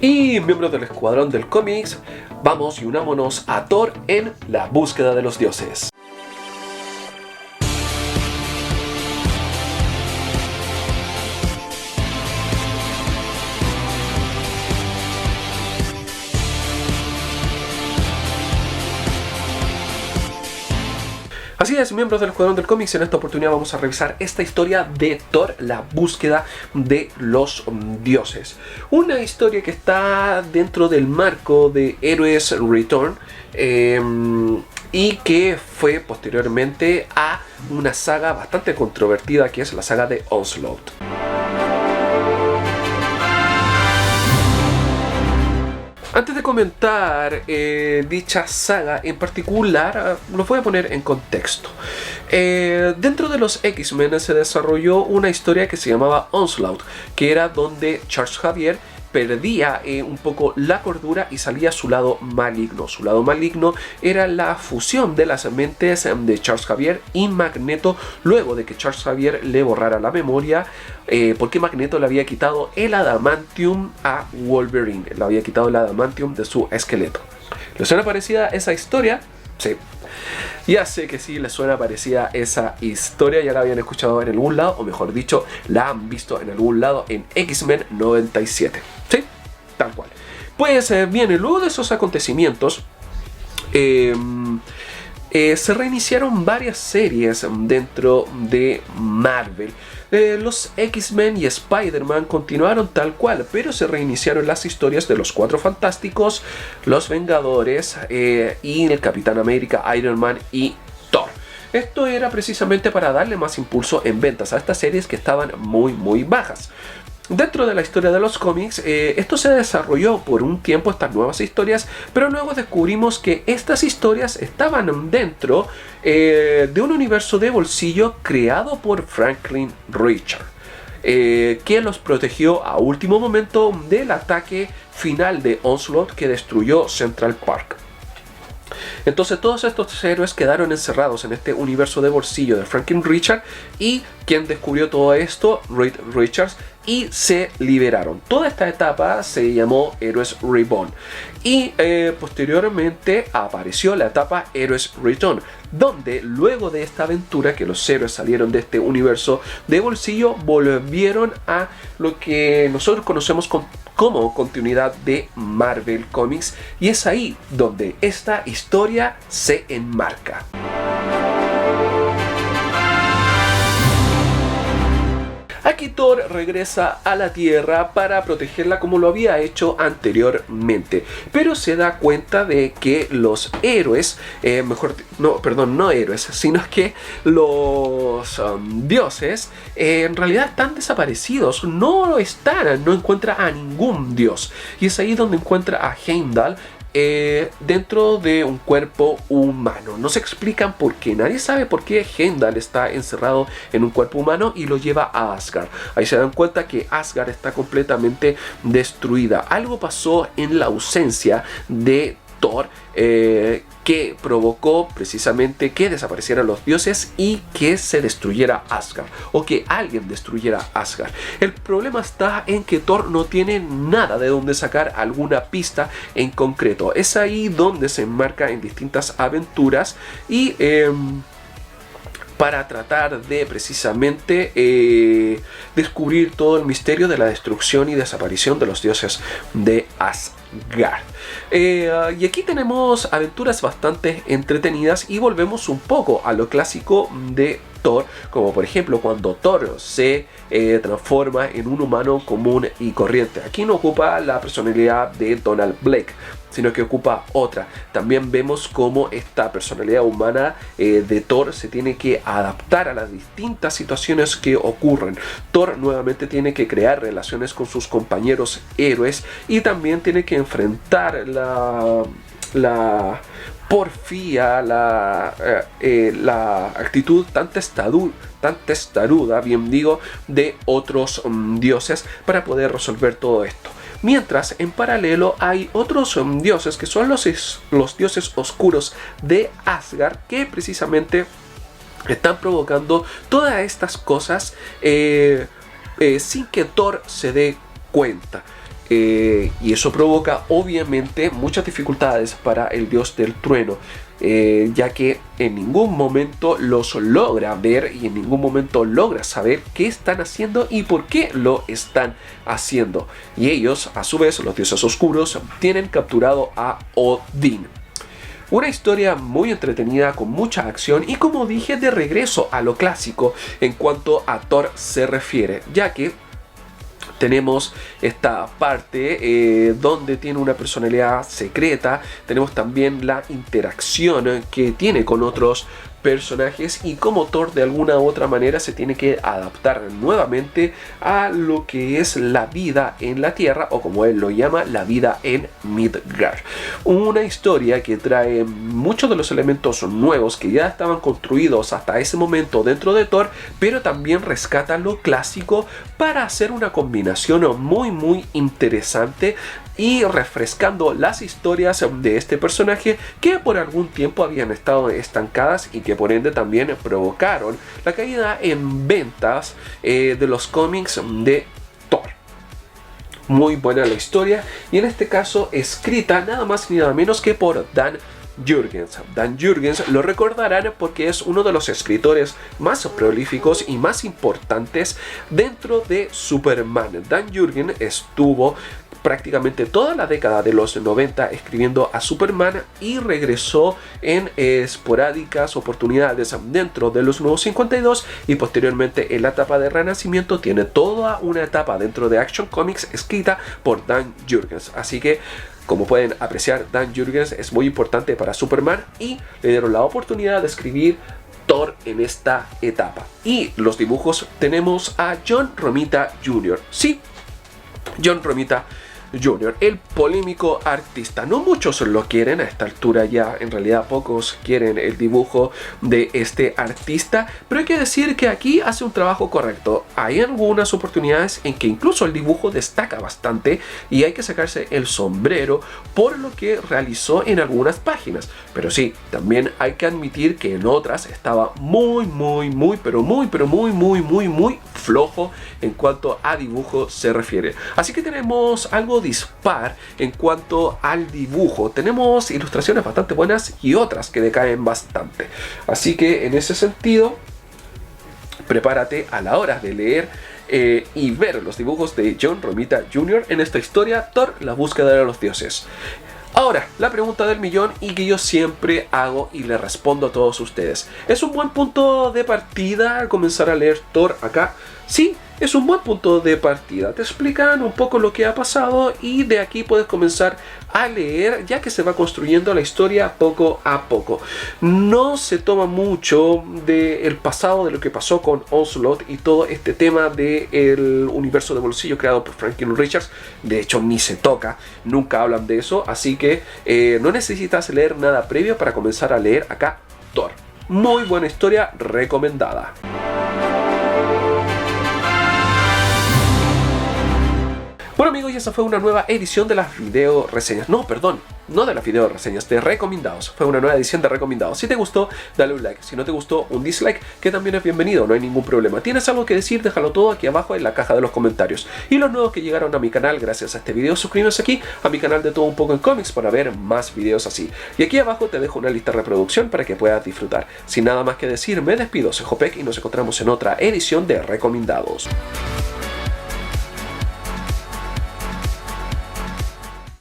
Y miembros del Escuadrón del Cómics, vamos y unámonos a Thor en la búsqueda de los dioses. Así es, miembros del Escuadrón del Cómics, en esta oportunidad vamos a revisar esta historia de Thor, la búsqueda de los dioses. Una historia que está dentro del marco de Heroes Return y que fue posteriormente a una saga bastante controvertida que es la saga de Onslaught. Antes de comentar dicha saga en particular, los voy a poner en contexto. Dentro de los X-Men se desarrolló una historia que se llamaba Onslaught, que era donde Charles Xavier perdía un poco la cordura y salía su lado maligno. Su lado maligno era la fusión de las mentes de Charles Xavier y Magneto, luego de que Charles Xavier le borrara la memoria, porque Magneto le había quitado el adamantium a Wolverine, le había quitado el adamantium de su esqueleto. ¿Les suena parecida esa historia? Sí. Ya sé que sí les suena parecida esa historia, ya la habían escuchado en algún lado, o mejor dicho, la han visto en algún lado en X-Men 97. ¿Sí? Tal cual. Pues bien, luego de esos acontecimientos, se reiniciaron varias series dentro de Marvel. Los X-Men y Spider-Man continuaron tal cual, pero se reiniciaron las historias de los Cuatro Fantásticos, los Vengadores y el Capitán América, Iron Man y Thor. Esto era precisamente para darle más impulso en ventas a estas series que estaban muy bajas. Dentro de la historia de los cómics, esto se desarrolló por un tiempo, estas nuevas historias, pero luego descubrimos que estas historias estaban dentro de un universo de bolsillo creado por Franklin Richards, que los protegió a último momento del ataque final de Onslaught que destruyó Central Park. Entonces todos estos héroes quedaron encerrados en este universo de bolsillo de Franklin Richards, y quien descubrió todo esto, Reed Richards, y se liberaron. Toda esta etapa se llamó Heroes Reborn y posteriormente apareció la etapa Heroes Return, donde luego de esta aventura que los héroes salieron de este universo de bolsillo, volvieron a lo que nosotros conocemos como continuidad de Marvel Comics, y es ahí donde esta historia se enmarca. Aquí Thor regresa a la Tierra para protegerla como lo había hecho anteriormente, pero se da cuenta de que los héroes, no héroes, sino que los dioses en realidad están desaparecidos, no encuentra a ningún dios, y es ahí donde encuentra a Heimdall dentro de un cuerpo humano. No se explican por qué, nadie sabe por qué Heimdall está encerrado en un cuerpo humano y lo lleva a Asgard. Ahí se dan cuenta que Asgard está completamente destruida. Algo pasó en la ausencia de Thor que provocó precisamente que desaparecieran los dioses y que se destruyera Asgard, o que alguien destruyera Asgard. El problema está en que Thor no tiene nada de donde sacar alguna pista en concreto. Es ahí donde se enmarca en distintas aventuras y para tratar de precisamente descubrir todo el misterio de la destrucción y desaparición de los dioses de Asgard. Y aquí tenemos aventuras bastante entretenidas y volvemos un poco a lo clásico de Thor, como por ejemplo cuando Thor se transforma en un humano común y corriente. Aquí no ocupa la personalidad de Donald Blake, sino que ocupa otra. También vemos cómo esta personalidad humana de Thor se tiene que adaptar a las distintas situaciones que ocurren. Thor nuevamente tiene que crear relaciones con sus compañeros héroes y también tiene que enfrentar la porfía, la actitud tan testaruda, bien digo, de otros dioses para poder resolver todo esto. Mientras, en paralelo, hay otros dioses que son los dioses oscuros de Asgard, que precisamente están provocando todas estas cosas sin que Thor se dé cuenta. y eso provoca obviamente muchas dificultades para el dios del trueno, ya que en ningún momento los logra ver y en ningún momento logra saber qué están haciendo y por qué lo están haciendo. Y ellos, a su vez, los dioses oscuros, tienen capturado a Odín. Una historia muy entretenida, con mucha acción y, como dije, de regreso a lo clásico en cuanto a Thor se refiere, ya que tenemos esta parte donde tiene una personalidad secreta, tenemos también la interacción que tiene con otros personajes y cómo Thor de alguna u otra manera se tiene que adaptar nuevamente a lo que es la vida en la Tierra, o como él lo llama, la vida en Midgard. Una historia que trae muchos de los elementos nuevos que ya estaban construidos hasta ese momento dentro de Thor, pero también rescata lo clásico para hacer una combinación muy interesante y refrescando las historias de este personaje que por algún tiempo habían estado estancadas y que por ende también provocaron la caída en ventas de los cómics de Thor. Muy buena la historia, y en este caso escrita nada más ni nada menos que por Dan Jurgens. Dan Jurgens lo recordarán porque es uno de los escritores más prolíficos y más importantes dentro de Superman. Dan Jurgens estuvo prácticamente toda la década de los 90 escribiendo a Superman y regresó en esporádicas oportunidades dentro de los Nuevos 52, y posteriormente en la etapa de Renacimiento tiene toda una etapa dentro de Action Comics escrita por Dan Jurgens. Así que, como pueden apreciar, Dan Jurgens es muy importante para Superman y le dieron la oportunidad de escribir Thor en esta etapa. Y los dibujos tenemos a John Romita Jr. Sí, John Romita Jr., el polémico artista. No muchos lo quieren a esta altura, ya en realidad pocos quieren el dibujo de este artista, pero hay que decir que aquí hace un trabajo correcto. Hay algunas oportunidades en que incluso el dibujo destaca bastante y hay que sacarse el sombrero por lo que realizó en algunas páginas, pero sí, también hay que admitir que en otras estaba muy flojo en cuanto a dibujo se refiere. Así que tenemos algo dispar en cuanto al dibujo. Tenemos ilustraciones bastante buenas y otras que decaen bastante. Así que en ese sentido, prepárate a la hora de leer y ver los dibujos de John Romita Jr. en esta historia, Thor, la búsqueda de los dioses. Ahora, la pregunta del millón, y que yo siempre hago y le respondo a todos ustedes: ¿es un buen punto de partida comenzar a leer Thor acá? Sí, es un buen punto de partida. Te explican un poco lo que ha pasado y de aquí puedes comenzar a leer, ya que se va construyendo la historia poco a poco. No se toma mucho del pasado, de lo que pasó con Onslaught y todo este tema del universo de bolsillo creado por Franklin Richards. De hecho, ni se toca, nunca hablan de eso, así que no necesitas leer nada previo para comenzar a leer acá Thor. Muy buena historia, recomendada. Bueno amigos, y esa fue una nueva edición de las video reseñas. No de las video reseñas, de recomendados. Fue una nueva edición de recomendados. Si te gustó, dale un like. Si no te gustó, un dislike, que también es bienvenido, no hay ningún problema. ¿Tienes algo que decir? Déjalo todo aquí abajo en la caja de los comentarios. Y los nuevos que llegaron a mi canal gracias a este video, suscríbanse aquí a mi canal de Todo Un Poco en Cómics para ver más videos así. Y aquí abajo te dejo una lista de reproducción para que puedas disfrutar. Sin nada más que decir, me despido, soy Jopek y nos encontramos en otra edición de recomendados.